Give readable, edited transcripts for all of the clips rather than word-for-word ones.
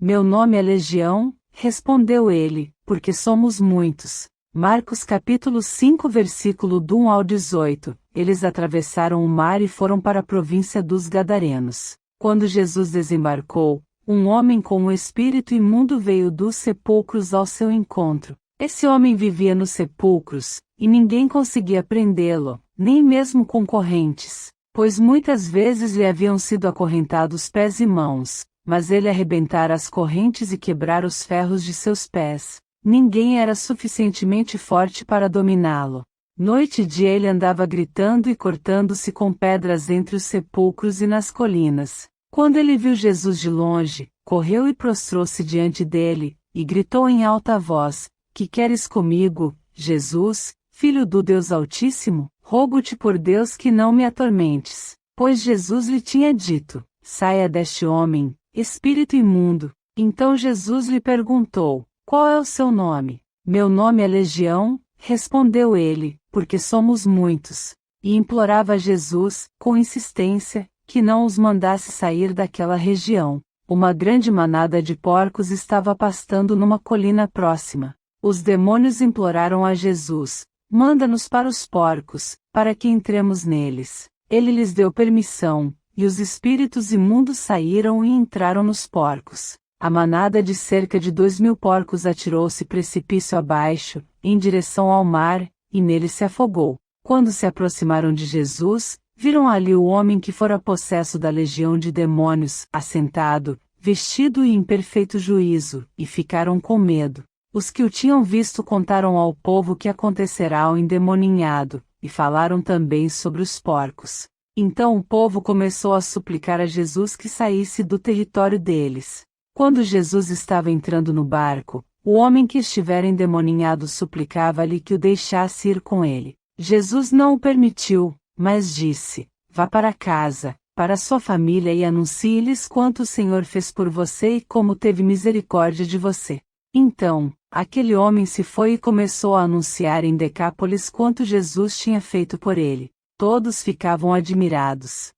Meu nome é Legião, respondeu ele, porque somos muitos. Marcos capítulo 5 versículo do 1 ao 18. Eles atravessaram o mar e foram para a província dos Gadarenos. Quando Jesus desembarcou, um homem com um espírito imundo veio dos sepulcros ao seu encontro. Esse homem vivia nos sepulcros, e ninguém conseguia prendê-lo, nem mesmo com correntes, pois muitas vezes lhe haviam sido acorrentados pés e mãos, mas ele arrebentara as correntes e quebrara os ferros de seus pés. Ninguém era suficientemente forte para dominá-lo. Noite e dia ele andava gritando e cortando-se com pedras entre os sepulcros e nas colinas. Quando ele viu Jesus de longe, correu e prostrou-se diante dele, e gritou em alta voz: Que queres comigo, Jesus, Filho do Deus Altíssimo? Rogo-te por Deus que não me atormentes. Pois Jesus lhe tinha dito: Saia deste homem, espírito imundo. Então Jesus lhe perguntou: Qual é o seu nome? Meu nome é Legião, respondeu ele, porque somos muitos. E implorava a Jesus, com insistência, que não os mandasse sair daquela região. Uma grande manada de porcos estava pastando numa colina próxima. Os demônios imploraram a Jesus: Manda-nos para os porcos, para que entremos neles. Ele lhes deu permissão, e os espíritos imundos saíram e entraram nos porcos. A manada de cerca de 2.000 porcos atirou-se precipício abaixo, em direção ao mar, e nele se afogou. Quando se aproximaram de Jesus, viram ali o homem que fora possesso da legião de demônios, assentado, vestido e em perfeito juízo, e ficaram com medo. Os que o tinham visto contaram ao povo o que acontecerá ao endemoninhado, e falaram também sobre os porcos. Então o povo começou a suplicar a Jesus que saísse do território deles. Quando Jesus estava entrando no barco, o homem que estivera endemoninhado suplicava-lhe que o deixasse ir com ele. Jesus não o permitiu, mas disse: Vá para casa, para sua família e anuncie-lhes quanto o Senhor fez por você e como teve misericórdia de você. Então, aquele homem se foi e começou a anunciar em Decápolis quanto Jesus tinha feito por ele. Todos ficavam admirados.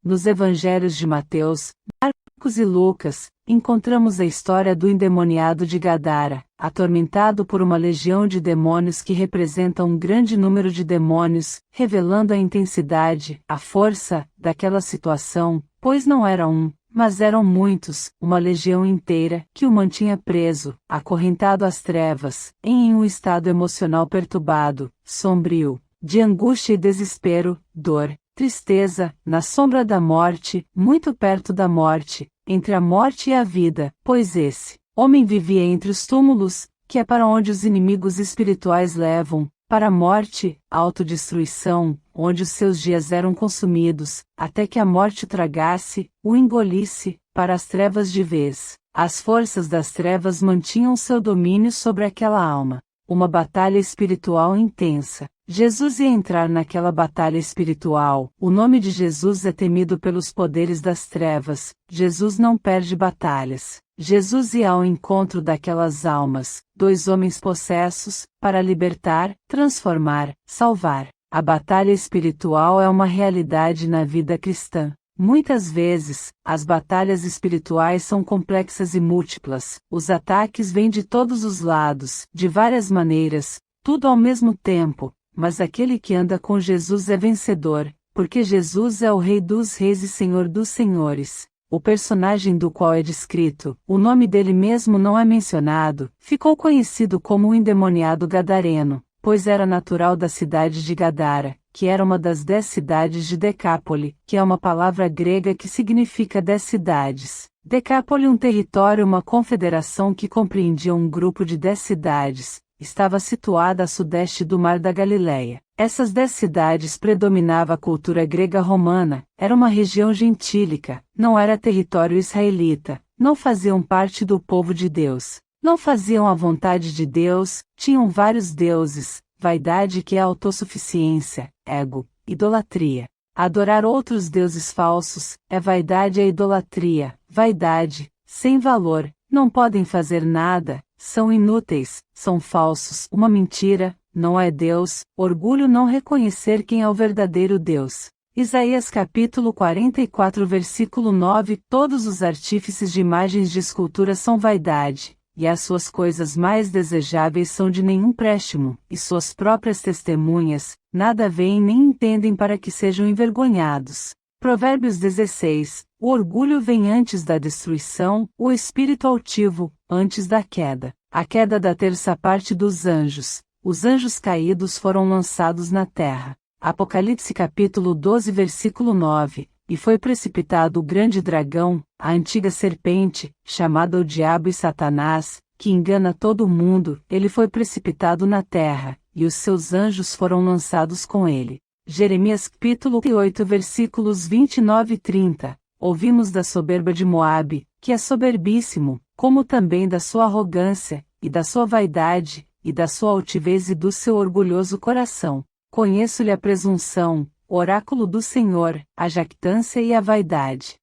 Nos evangelhos de Mateus, Marcos e Lucas, encontramos a história do endemoniado de Gadara, atormentado por uma legião de demônios que representa um grande número de demônios, revelando a intensidade, a força, daquela situação, pois não era um, mas eram muitos, uma legião inteira, que o mantinha preso, acorrentado às trevas, em um estado emocional perturbado, sombrio, de angústia e desespero, dor, tristeza, na sombra da morte, muito perto da morte, entre a morte e a vida, pois esse homem vivia entre os túmulos, que é para onde os inimigos espirituais levam, para a morte, a autodestruição, onde os seus dias eram consumidos, até que a morte o tragasse, o engolisse, para as trevas de vez. As forças das trevas mantinham seu domínio sobre aquela alma. Uma batalha espiritual intensa. Jesus ia entrar naquela batalha espiritual. O nome de Jesus é temido pelos poderes das trevas. Jesus não perde batalhas. Jesus ia ao encontro daquelas almas, 2 homens possessos, para libertar, transformar, salvar. A batalha espiritual é uma realidade na vida cristã. Muitas vezes, as batalhas espirituais são complexas e múltiplas. Os ataques vêm de todos os lados, de várias maneiras, tudo ao mesmo tempo, mas aquele que anda com Jesus é vencedor, porque Jesus é o Rei dos Reis e Senhor dos Senhores. O personagem do qual é descrito, o nome dele mesmo não é mencionado, ficou conhecido como o endemoniado gadareno, pois era natural da cidade de Gadara, que era uma das 10 cidades de Decápole, que é uma palavra grega que significa 10 cidades. Decápole, um território, uma confederação que compreendia um grupo de 10 cidades, estava situada a sudeste do Mar da Galileia. Essas 10 cidades predominava a cultura grega romana, era uma região gentílica, não era território israelita, não faziam parte do povo de Deus, não faziam a vontade de Deus, tinham vários deuses, vaidade que é autossuficiência, ego, idolatria. Adorar outros deuses falsos, é vaidade e idolatria, vaidade, sem valor, não podem fazer nada, são inúteis, são falsos, uma mentira, não é Deus, orgulho não reconhecer quem é o verdadeiro Deus. Isaías capítulo 44 versículo 9. Todos os artífices de imagens de escultura são vaidade, e as suas coisas mais desejáveis são de nenhum préstimo, e suas próprias testemunhas, nada veem nem entendem para que sejam envergonhados. Provérbios 16. O orgulho vem antes da destruição, o espírito altivo, antes da queda. A queda da terça parte dos anjos. Os anjos caídos foram lançados na terra. Apocalipse capítulo 12 versículo 9. E foi precipitado o grande dragão, a antiga serpente, chamada o Diabo e Satanás, que engana todo o mundo. Ele foi precipitado na terra, e os seus anjos foram lançados com ele. Jeremias capítulo 8 versículos 29 e 30. Ouvimos da soberba de Moabe, que é soberbíssimo, como também da sua arrogância, e da sua vaidade, e da sua altivez e do seu orgulhoso coração. Conheço-lhe a presunção, oráculo do Senhor, a jactância e a vaidade.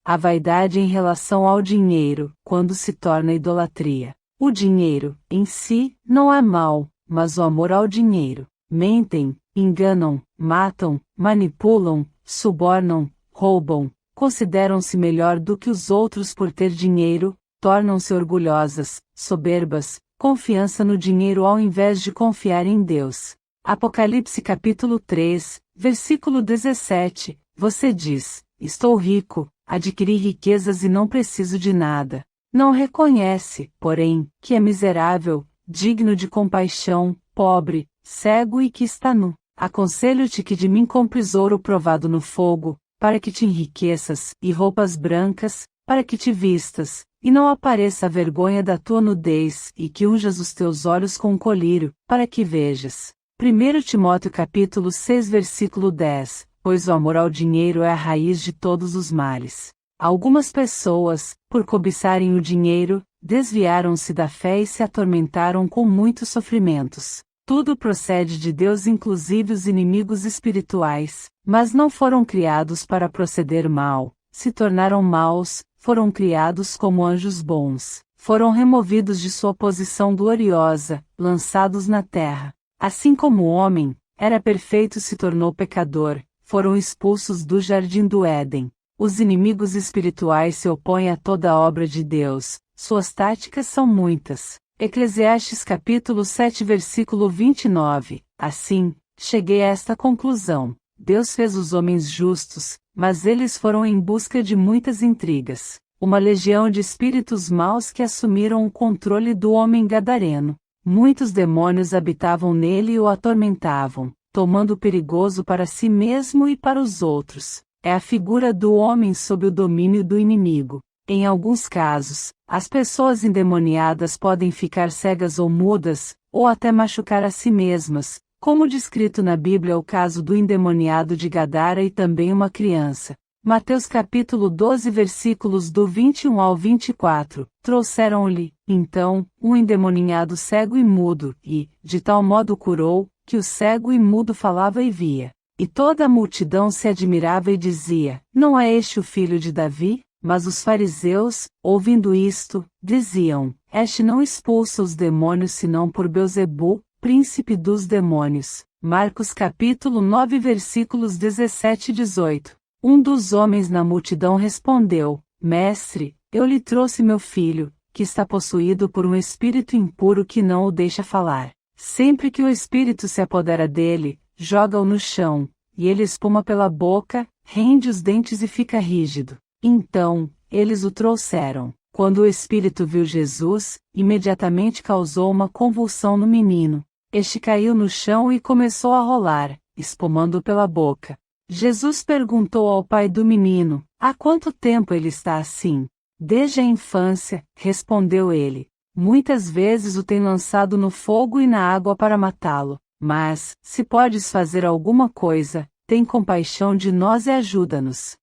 A vaidade em relação ao dinheiro, quando se torna idolatria. O dinheiro, em si, não é mau, mas o amor ao dinheiro. Mentem, enganam, matam, manipulam, subornam, roubam, consideram-se melhor do que os outros por ter dinheiro, tornam-se orgulhosas, soberbas, confiança no dinheiro ao invés de confiar em Deus. Apocalipse capítulo 3, versículo 17, você diz, estou rico, adquiri riquezas e não preciso de nada. Não reconhece, porém, que é miserável, digno de compaixão, pobre, cego e que está nu. Aconselho-te que de mim compres ouro provado no fogo, para que te enriqueças, e roupas brancas, para que te vistas, e não apareça a vergonha da tua nudez, e que unjas os teus olhos com um colírio, para que vejas. 1 Timóteo capítulo 6 versículo 10, pois o amor ao dinheiro é a raiz de todos os males. Algumas pessoas, por cobiçarem o dinheiro, desviaram-se da fé e se atormentaram com muitos sofrimentos. Tudo procede de Deus, inclusive os inimigos espirituais, mas não foram criados para proceder mal, se tornaram maus, foram criados como anjos bons, foram removidos de sua posição gloriosa, lançados na terra. Assim como o homem, era perfeito e se tornou pecador, foram expulsos do jardim do Éden. Os inimigos espirituais se opõem a toda a obra de Deus, suas táticas são muitas. Eclesiastes capítulo 7 versículo 29. Assim, cheguei a esta conclusão. Deus fez os homens justos, mas eles foram em busca de muitas intrigas. Uma legião de espíritos maus que assumiram o controle do homem gadareno. Muitos demônios habitavam nele e o atormentavam, tomando o perigoso para si mesmo e para os outros. É a figura do homem sob o domínio do inimigo. Em alguns casos, as pessoas endemoniadas podem ficar cegas ou mudas, ou até machucar a si mesmas, como descrito na Bíblia o caso do endemoniado de Gadara e também uma criança. Mateus capítulo 12 versículos do 21 ao 24, trouxeram-lhe, então, um endemoniado cego e mudo, e, de tal modo curou, que o cego e mudo falava e via. E toda a multidão se admirava e dizia, não é este o filho de Davi? Mas os fariseus, ouvindo isto, diziam, este não expulsa os demônios senão por Belzebu, príncipe dos demônios. Marcos capítulo 9 versículos 17 e 18. Um dos homens na multidão respondeu, Mestre, eu lhe trouxe meu filho, que está possuído por um espírito impuro que não o deixa falar. Sempre que o espírito se apodera dele, joga-o no chão, e ele espuma pela boca, rende os dentes e fica rígido. Então, eles o trouxeram. Quando o espírito viu Jesus, imediatamente causou uma convulsão no menino. Este caiu no chão e começou a rolar, espumando pela boca. Jesus perguntou ao pai do menino, há quanto tempo ele está assim? Desde a infância, respondeu ele. Muitas vezes o tem lançado no fogo e na água para matá-lo. Mas, se podes fazer alguma coisa, tem compaixão de nós e ajuda-nos.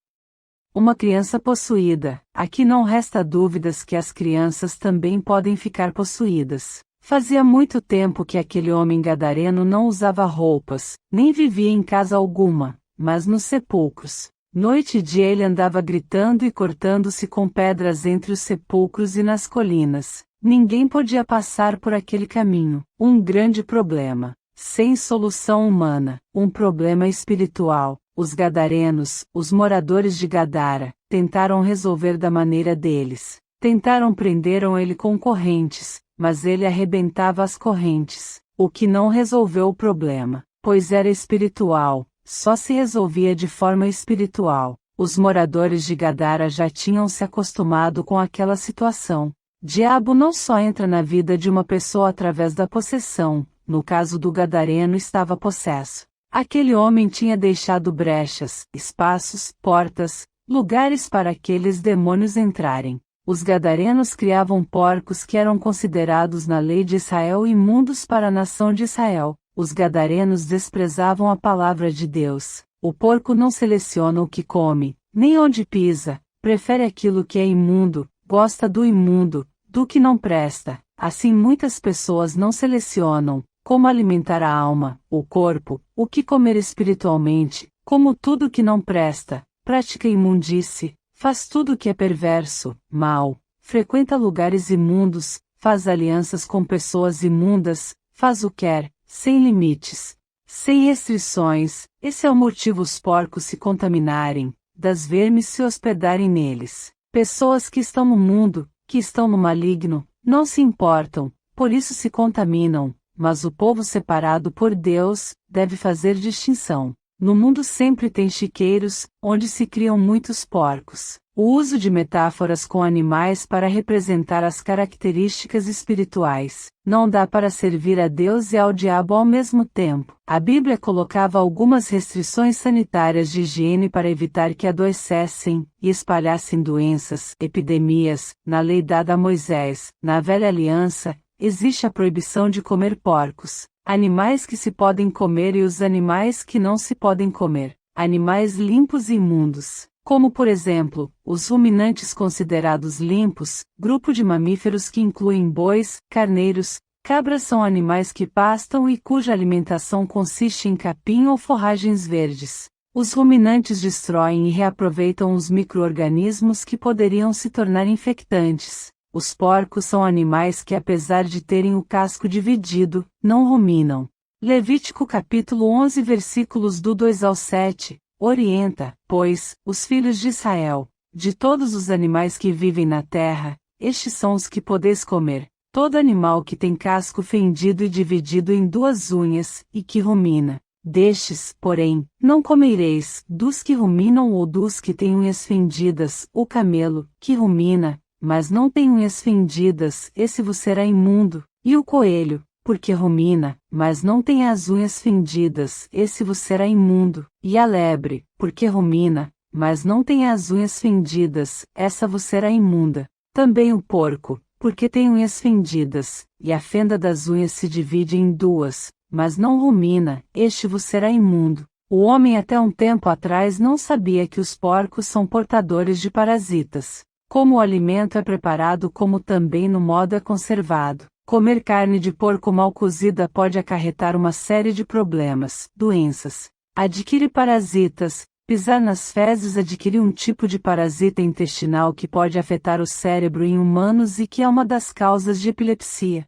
Uma criança possuída. Aqui não resta dúvidas que as crianças também podem ficar possuídas. Fazia muito tempo que aquele homem gadareno não usava roupas, nem vivia em casa alguma, mas nos sepulcros. Noite e dia ele andava gritando e cortando-se com pedras entre os sepulcros e nas colinas. Ninguém podia passar por aquele caminho. Um grande problema. Sem solução humana. Um problema espiritual. Os gadarenos, os moradores de Gadara, tentaram resolver da maneira deles. Tentaram prenderam ele com correntes, mas ele arrebentava as correntes, o que não resolveu o problema, pois era espiritual, só se resolvia de forma espiritual. Os moradores de Gadara já tinham se acostumado com aquela situação. Diabo não só entra na vida de uma pessoa através da possessão, no caso do gadareno estava possesso. Aquele homem tinha deixado brechas, espaços, portas, lugares para aqueles demônios entrarem. Os gadarenos criavam porcos que eram considerados na lei de Israel imundos para a nação de Israel. Os gadarenos desprezavam a palavra de Deus. O porco não seleciona o que come, nem onde pisa, prefere aquilo que é imundo, gosta do imundo, do que não presta. Assim muitas pessoas não selecionam como alimentar a alma, o corpo, o que comer espiritualmente, como tudo que não presta, pratica imundície, faz tudo que é perverso, mal, frequenta lugares imundos, faz alianças com pessoas imundas, faz o que quer, sem limites, sem restrições. Esse é o motivo os porcos se contaminarem, das vermes se hospedarem neles. Pessoas que estão no mundo, que estão no maligno, não se importam, por isso se contaminam, mas o povo separado por Deus, deve fazer distinção. No mundo sempre tem chiqueiros, onde se criam muitos porcos. O uso de metáforas com animais para representar as características espirituais. Não dá para servir a Deus e ao diabo ao mesmo tempo. A Bíblia colocava algumas restrições sanitárias de higiene para evitar que adoecessem e espalhassem doenças, epidemias. Na lei dada a Moisés, na velha aliança, existe a proibição de comer porcos. Animais que se podem comer e os animais que não se podem comer. Animais limpos e imundos. Como por exemplo, os ruminantes considerados limpos, grupo de mamíferos que incluem bois, carneiros, cabras são animais que pastam e cuja alimentação consiste em capim ou forragens verdes. Os ruminantes destroem e reaproveitam os micro-organismos que poderiam se tornar infectantes. Os porcos são animais que apesar de terem o casco dividido, não ruminam. Levítico capítulo 11 versículos do 2 ao 7, orienta, pois, os filhos de Israel, de todos os animais que vivem na terra, estes são os que podeis comer, todo animal que tem casco fendido e dividido em duas unhas, e que rumina. Destes, porém, não comereis, dos que ruminam ou dos que têm unhas fendidas, o camelo, que rumina, mas não tem unhas fendidas, esse vos será imundo, e o coelho, porque rumina, mas não tem as unhas fendidas, esse vos será imundo, e a lebre, porque rumina, mas não tem as unhas fendidas, essa vos será imunda. Também o porco, porque tem unhas fendidas, e a fenda das unhas se divide em duas, mas não rumina, este vos será imundo. O homem até um tempo atrás não sabia que os porcos são portadores de parasitas. Como o alimento é preparado como também no modo é conservado. Comer carne de porco mal cozida pode acarretar uma série de problemas, doenças. Adquire parasitas, pisar nas fezes adquire um tipo de parasita intestinal que pode afetar o cérebro em humanos e que é uma das causas de epilepsia.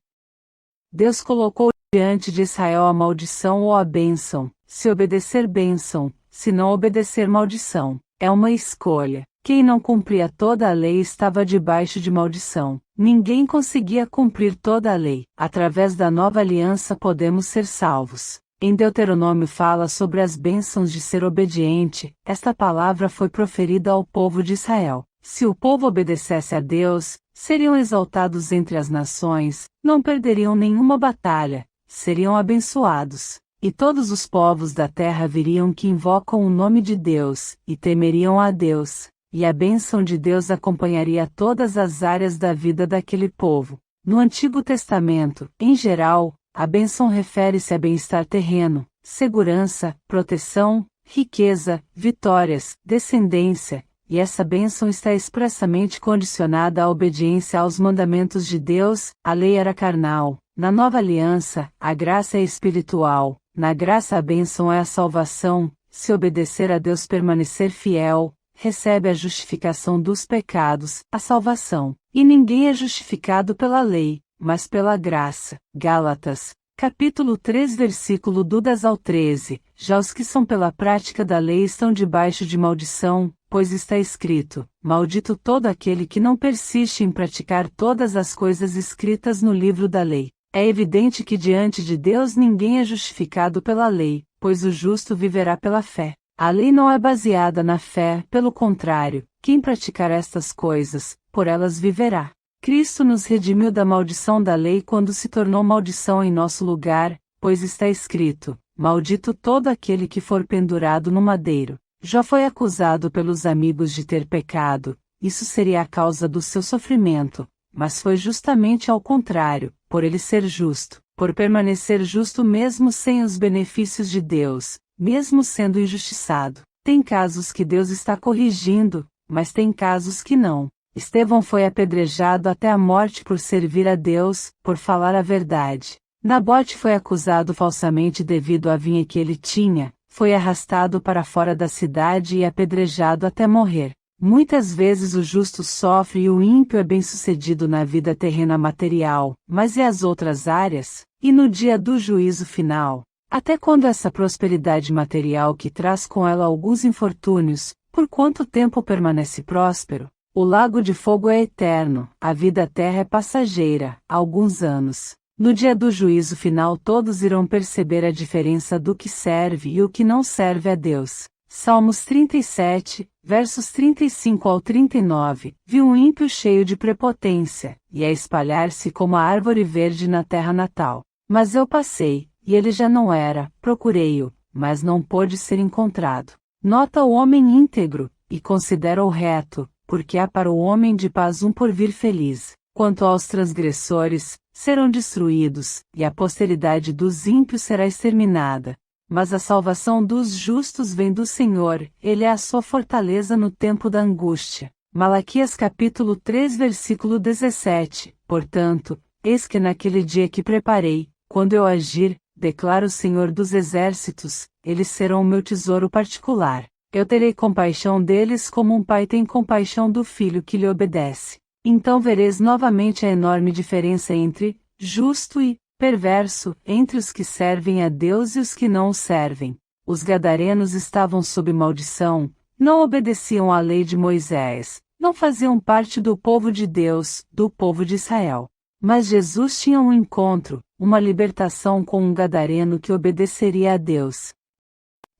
Deus colocou diante de Israel a maldição ou a bênção, se obedecer bênção, se não obedecer maldição. É uma escolha. Quem não cumpria toda a lei estava debaixo de maldição. Ninguém conseguia cumprir toda a lei. Através da nova aliança podemos ser salvos. Em Deuteronômio fala sobre as bênçãos de ser obediente. Esta palavra foi proferida ao povo de Israel. Se o povo obedecesse a Deus, seriam exaltados entre as nações, não perderiam nenhuma batalha, seriam abençoados. E todos os povos da terra viriam que invocam o nome de Deus, e temeriam a Deus. E a bênção de Deus acompanharia todas as áreas da vida daquele povo. No Antigo Testamento, em geral, a bênção refere-se a bem-estar terreno, segurança, proteção, riqueza, vitórias, descendência, e essa bênção está expressamente condicionada à obediência aos mandamentos de Deus. A lei era carnal, na nova aliança, a graça é espiritual, na graça a bênção é a salvação, se obedecer a Deus permanecer fiel, recebe a justificação dos pecados, a salvação. E ninguém é justificado pela lei, mas pela graça. Gálatas, Capítulo 3 versículo do 10 ao 13. Já os que são pela prática da lei estão debaixo de maldição, pois está escrito: maldito todo aquele que não persiste em praticar todas as coisas escritas no livro da lei. É evidente que diante de Deus ninguém é justificado pela lei, pois o justo viverá pela fé. A lei não é baseada na fé, pelo contrário, quem praticar estas coisas, por elas viverá. Cristo nos redimiu da maldição da lei quando se tornou maldição em nosso lugar, pois está escrito: maldito todo aquele que for pendurado no madeiro. Jó foi acusado pelos amigos de ter pecado, isso seria a causa do seu sofrimento, mas foi justamente ao contrário, por ele ser justo, por permanecer justo mesmo sem os benefícios de Deus, mesmo sendo injustiçado. Tem casos que Deus está corrigindo, mas tem casos que não. Estevão foi apedrejado até a morte por servir a Deus, por falar a verdade. Nabote foi acusado falsamente devido à vinha que ele tinha, foi arrastado para fora da cidade e apedrejado até morrer. Muitas vezes o justo sofre e o ímpio é bem-sucedido na vida terrena material, mas e as outras áreas? E no dia do juízo final? Até quando essa prosperidade material que traz com ela alguns infortúnios, por quanto tempo permanece próspero? O lago de fogo é eterno, a vida terra é passageira, há alguns anos. No dia do juízo final todos irão perceber a diferença do que serve e o que não serve a Deus. Salmos 37, versos 35 ao 39, viu um ímpio cheio de prepotência, e a espalhar-se como a árvore verde na terra natal. Mas eu passei, e ele já não era, procurei-o, mas não pôde ser encontrado. Nota o homem íntegro, e considera o reto, porque há para o homem de paz um porvir feliz. Quanto aos transgressores, serão destruídos, e a posteridade dos ímpios será exterminada. Mas a salvação dos justos vem do Senhor, ele é a sua fortaleza no tempo da angústia. Malaquias capítulo 3 versículo 17. Portanto, eis que naquele dia que preparei, quando eu agir, declara o Senhor dos exércitos, eles serão o meu tesouro particular. Eu terei compaixão deles como um pai tem compaixão do filho que lhe obedece. Então vereis novamente a enorme diferença entre justo e perverso, entre os que servem a Deus e os que não o servem. Os gadarenos estavam sob maldição, não obedeciam à lei de Moisés, não faziam parte do povo de Deus, do povo de Israel. Mas Jesus tinha um encontro, uma libertação com um gadareno que obedeceria a Deus.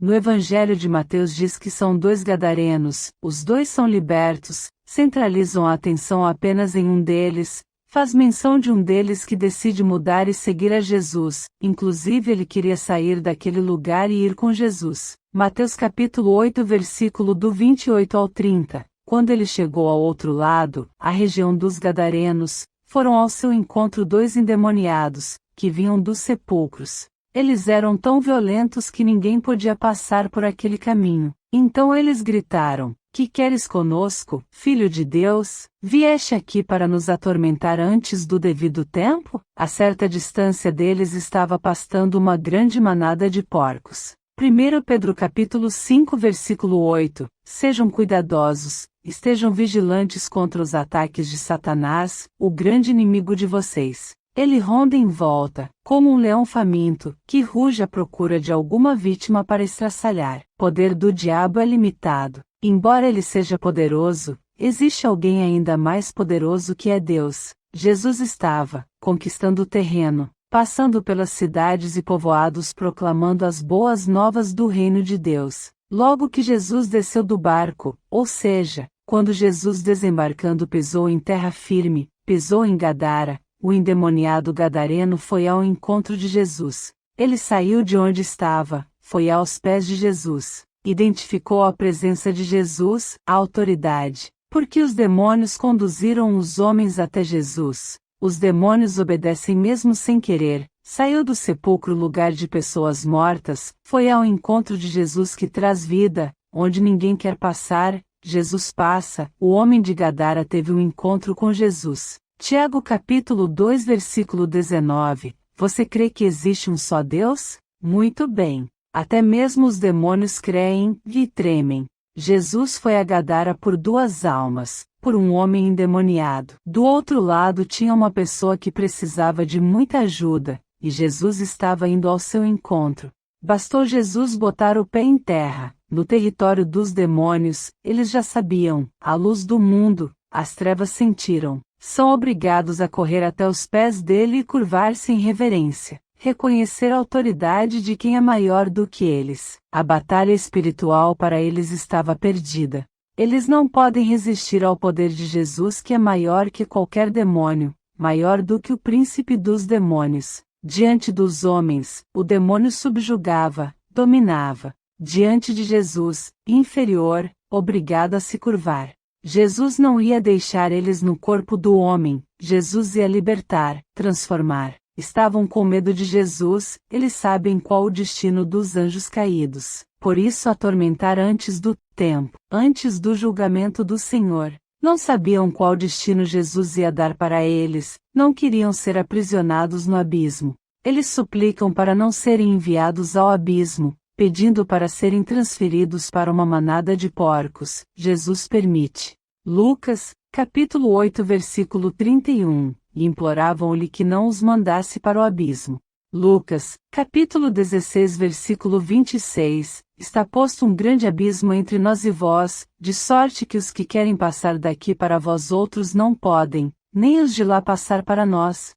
No Evangelho de Mateus diz que são 2 gadarenos, os 2 são libertos, centralizam a atenção apenas em um deles, faz menção de um deles que decide mudar e seguir a Jesus, inclusive ele queria sair daquele lugar e ir com Jesus. Mateus capítulo 8 versículo do 28 ao 30, quando ele chegou ao outro lado, a região dos gadarenos, foram ao seu encontro 2 endemoniados, que vinham dos sepulcros. Eles eram tão violentos que ninguém podia passar por aquele caminho. Então eles gritaram: que queres conosco, filho de Deus? Vieste aqui para nos atormentar antes do devido tempo? A certa distância deles estava pastando uma grande manada de porcos. 1 Pedro capítulo 5 versículo 8, sejam cuidadosos, estejam vigilantes contra os ataques de Satanás, o grande inimigo de vocês. Ele ronda em volta, como um leão faminto, que ruge à procura de alguma vítima para estraçalhar. O poder do diabo é limitado. Embora ele seja poderoso, existe alguém ainda mais poderoso que é Deus. Jesus estava conquistando o terreno, passando pelas cidades e povoados proclamando as boas novas do reino de Deus. Logo que Jesus desceu do barco, ou seja, quando Jesus desembarcando pisou em terra firme, pisou em Gadara, o endemoniado gadareno foi ao encontro de Jesus. Ele saiu de onde estava, foi aos pés de Jesus, identificou a presença de Jesus, a autoridade, porque os demônios conduziram os homens até Jesus. Os demônios obedecem mesmo sem querer. Saiu do sepulcro lugar de pessoas mortas, foi ao encontro de Jesus que traz vida, onde ninguém quer passar, Jesus passa. O homem de Gadara teve um encontro com Jesus. Tiago capítulo 2 versículo 19, você crê que existe um só Deus? Muito bem. Até mesmo os demônios creem e tremem. Jesus foi a Gadara por 2 almas, por um homem endemoniado. Do outro lado tinha uma pessoa que precisava de muita ajuda, e Jesus estava indo ao seu encontro. Bastou Jesus botar o pé em terra, no território dos demônios, eles já sabiam, a luz do mundo, as trevas sentiram. São obrigados a correr até os pés dele e curvar-se em reverência, reconhecer a autoridade de quem é maior do que eles. A batalha espiritual para eles estava perdida. Eles não podem resistir ao poder de Jesus, que é maior que qualquer demônio, maior do que o príncipe dos demônios. Diante dos homens, o demônio subjugava, dominava. Diante de Jesus, inferior, obrigado a se curvar. Jesus não ia deixar eles no corpo do homem, Jesus ia libertar, transformar. Estavam com medo de Jesus, eles sabem qual o destino dos anjos caídos. Por isso atormentar antes do tempo, antes do julgamento do Senhor. Não sabiam qual destino Jesus ia dar para eles, não queriam ser aprisionados no abismo. Eles suplicam para não serem enviados ao abismo, pedindo para serem transferidos para uma manada de porcos. Jesus permite. Lucas, capítulo 8, versículo 31, e imploravam-lhe que não os mandasse para o abismo. Lucas, capítulo 16, versículo 26, está posto um grande abismo entre nós e vós, de sorte que os que querem passar daqui para vós outros não podem, nem os de lá passar para nós.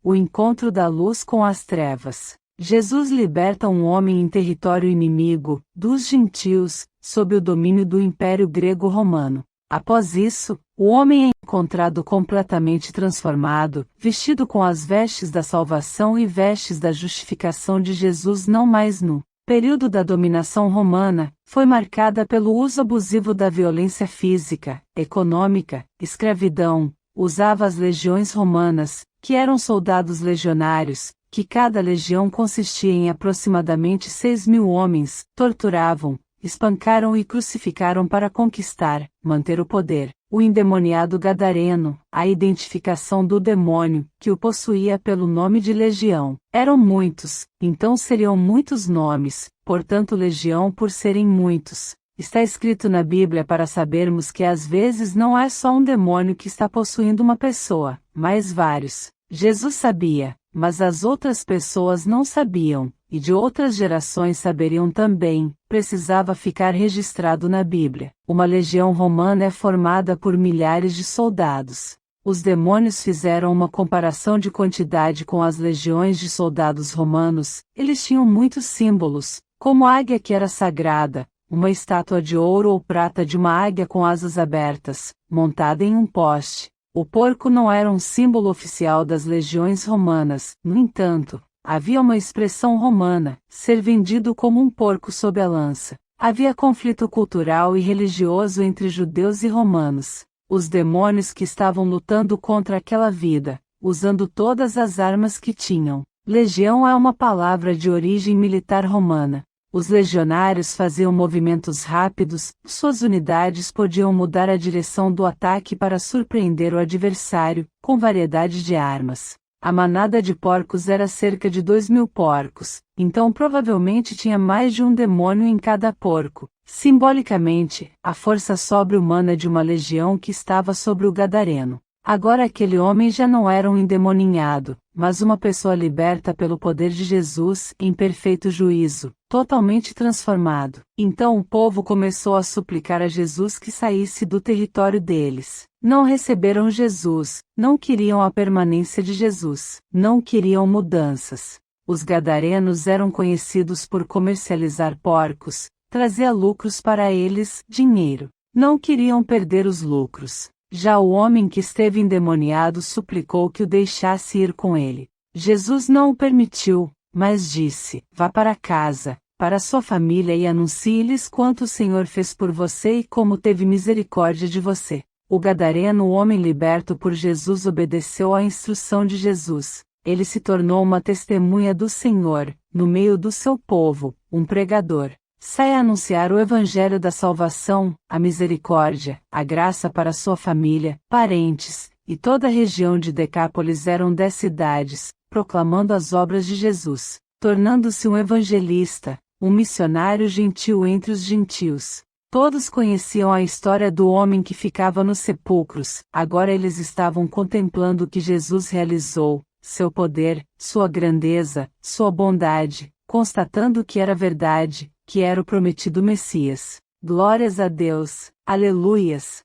O encontro da luz com as trevas. Jesus liberta um homem em território inimigo, dos gentios, sob o domínio do Império Grego-Romano. Após isso, o homem é encontrado completamente transformado, vestido com as vestes da salvação e vestes da justificação de Jesus, não mais nu. Período da dominação romana, foi marcada pelo uso abusivo da violência física, econômica, escravidão. Usava as legiões romanas, que eram soldados legionários, que cada legião consistia em aproximadamente 6.000 homens, torturavam, espancaram e crucificaram para conquistar, manter o poder. O endemoniado gadareno, a identificação do demônio, que o possuía pelo nome de legião. Eram muitos, então seriam muitos nomes, portanto legião por serem muitos. Está escrito na Bíblia para sabermos que às vezes não é só um demônio que está possuindo uma pessoa, mas vários. Jesus sabia, mas as outras pessoas não sabiam, e de outras gerações saberiam também, precisava ficar registrado na Bíblia. Uma legião romana é formada por milhares de soldados. Os demônios fizeram uma comparação de quantidade com as legiões de soldados romanos. Eles tinham muitos símbolos, como a águia que era sagrada, uma estátua de ouro ou prata de uma águia com asas abertas, montada em um poste. O porco não era um símbolo oficial das legiões romanas, no entanto, havia uma expressão romana, ser vendido como um porco sob a lança. Havia conflito cultural e religioso entre judeus e romanos. Os demônios que estavam lutando contra aquela vida, usando todas as armas que tinham. Legião é uma palavra de origem militar romana. Os legionários faziam movimentos rápidos, suas unidades podiam mudar a direção do ataque para surpreender o adversário, com variedade de armas. A manada de porcos era cerca de 2.000 porcos, então provavelmente tinha mais de um demônio em cada porco. Simbolicamente, a força sobre-humana de uma legião que estava sobre o gadareno. Agora aquele homem já não era um endemoninhado, mas uma pessoa liberta pelo poder de Jesus, em perfeito juízo, totalmente transformado. Então o povo começou a suplicar a Jesus que saísse do território deles. Não receberam Jesus, não queriam a permanência de Jesus, não queriam mudanças. Os gadarenos eram conhecidos por comercializar porcos, trazer lucros para eles, dinheiro. Não queriam perder os lucros. Já o homem que esteve endemoniado suplicou que o deixasse ir com ele. Jesus não o permitiu, mas disse: vá para casa, para sua família e anuncie-lhes quanto o Senhor fez por você e como teve misericórdia de você. O gadareno, o homem liberto por Jesus, obedeceu à instrução de Jesus. Ele se tornou uma testemunha do Senhor, no meio do seu povo, um pregador. Saia anunciar o evangelho da salvação, a misericórdia, a graça para sua família, parentes, e toda a região de Decápolis eram 10 cidades, proclamando as obras de Jesus, tornando-se um evangelista, um missionário gentil entre os gentios. Todos conheciam a história do homem que ficava nos sepulcros, agora eles estavam contemplando o que Jesus realizou, seu poder, sua grandeza, sua bondade, constatando que era verdade, que era o prometido Messias. Glórias a Deus, aleluias!